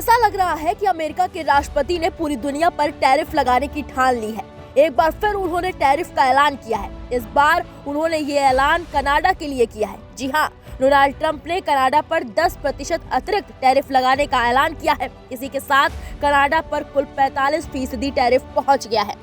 ऐसा लग रहा है कि अमेरिका के राष्ट्रपति ने पूरी दुनिया पर टैरिफ लगाने की ठान ली है। एक बार फिर उन्होंने टैरिफ का ऐलान किया है। इस बार उन्होंने ये ऐलान कनाडा के लिए किया है। जी हाँ, डोनाल्ड ट्रंप ने कनाडा पर 10% अतिरिक्त टैरिफ लगाने का ऐलान किया है। इसी के साथ कनाडा पर कुल 45% टैरिफ पहुंच गया है।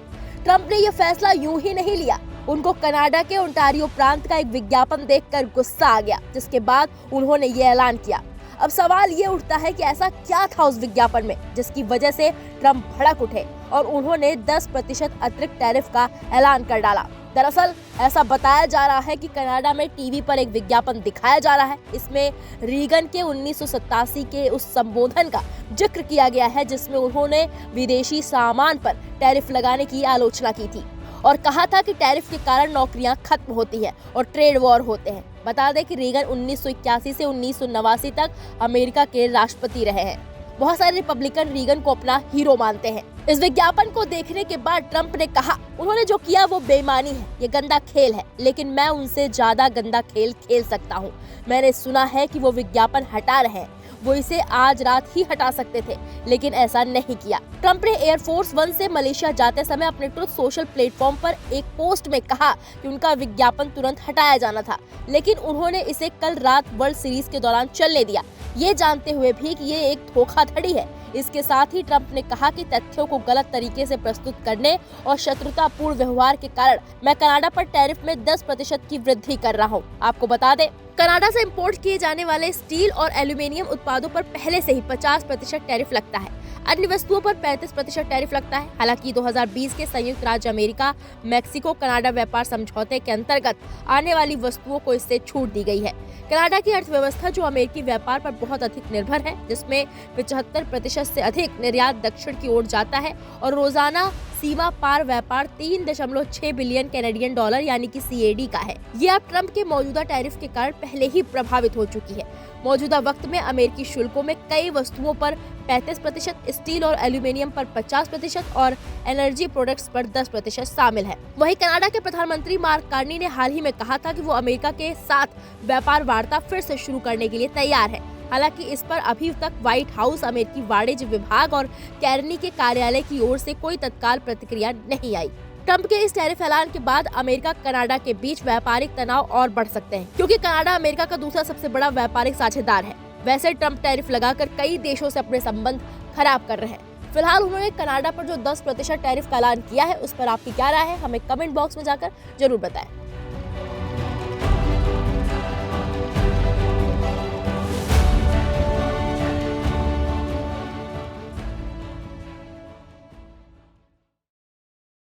ट्रंप ने यह फैसला यूं ही नहीं लिया। उनको कनाडा के ओंटारियो प्रांत का एक विज्ञापन देखकर गुस्सा आ गया, जिसके बाद उन्होंने ये ऐलान किया। अब सवाल ये उठता है कि ऐसा क्या था उस विज्ञापन में जिसकी वजह से ट्रंप भड़क उठे और उन्होंने 10% अतिरिक्त टैरिफ का ऐलान कर डाला। दरअसल ऐसा बताया जा रहा है कि कनाडा में टीवी पर एक विज्ञापन दिखाया जा रहा है। इसमें रीगन के 1987 के उस संबोधन का जिक्र किया गया है जिसमें उन्होंने विदेशी सामान पर टैरिफ लगाने की आलोचना की थी और कहा था कि टैरिफ के कारण नौकरियां खत्म होती हैं और ट्रेड वॉर होते हैं। बता दें कि रीगन 1981 से 1989 तक अमेरिका के राष्ट्रपति रहे हैं। बहुत सारे रिपब्लिकन रीगन को अपना हीरो मानते हैं। इस विज्ञापन को देखने के बाद ट्रंप ने कहा, उन्होंने जो किया वो बेईमानी है, ये गंदा खेल है, लेकिन मैं उनसे ज्यादा गंदा खेल खेल सकता हूँ। मैंने सुना है कि वो विज्ञापन हटा रहे हैं, वो इसे आज रात ही हटा सकते थे, लेकिन ऐसा नहीं किया। ट्रंप ने एयरफोर्स 1 से मलेशिया जाते समय अपने ट्रुथ सोशल प्लेटफॉर्म पर एक पोस्ट में कहा कि उनका विज्ञापन तुरंत हटाया जाना था, लेकिन उन्होंने इसे कल रात वर्ल्ड सीरीज के दौरान चलने दिया, ये जानते हुए भी कि ये एक धोखाधड़ी है। इसके साथ ही ट्रंप ने कहा कि तथ्यों को गलत तरीके से प्रस्तुत करने और शत्रुतापूर्ण व्यवहार के कारण मैं कनाडा पर टैरिफ में 10% की वृद्धि कर रहा हूँ। आपको बता दें, कनाडा से इंपोर्ट किए जाने वाले स्टील और एल्यूमीनियम उत्पादों पर पहले से ही 50% टैरिफ लगता है। अन्य वस्तुओं पर 35% टैरिफ लगता है। हालांकि 2020 के संयुक्त राज्य अमेरिका मेक्सिको कनाडा व्यापार समझौते के अंतर्गत आने वाली वस्तुओं को इससे छूट दी गई है। कनाडा की अर्थव्यवस्था जो अमेरिकी व्यापार पर बहुत अधिक निर्भर है, जिसमें 75% से अधिक निर्यात दक्षिण की ओर जाता है और रोजाना सीमा पार व्यापार 3.6 बिलियन कैनेडियन डॉलर यानी कि CAD का है। ये अब ट्रंप के मौजूदा टैरिफ के कारण पहले ही प्रभावित हो चुकी है। मौजूदा वक्त में अमेरिकी शुल्कों में कई वस्तुओं पर 35%, स्टील और एल्यूमीनियम पर 50% और एनर्जी प्रोडक्ट्स पर 10% शामिल है। वहीं कनाडा के प्रधानमंत्री मार्क कार्नी ने हाल ही में कहा था कि वो अमेरिका के साथ व्यापार वार्ता फिर से शुरू करने के लिए तैयार है। हालांकि इस पर अभी तक व्हाइट हाउस, अमेरिकी वाणिज्य विभाग और कार्नी के कार्यालय की ओर से कोई तत्काल प्रतिक्रिया नहीं आई। ट्रंप के इस टैरिफ ऐलान के बाद अमेरिका कनाडा के बीच व्यापारिक तनाव और बढ़ सकते हैं, क्योंकि कनाडा अमेरिका का दूसरा सबसे बड़ा व्यापारिक साझेदार है। वैसे ट्रंप टैरिफ लगाकर कई देशों से अपने संबंध खराब कर रहे हैं। फिलहाल उन्होंने कनाडा पर जो 10% टैरिफ का ऐलान किया है, उस पर आपकी क्या राय है, हमें कमेंट बॉक्स में जाकर जरूर बताएं।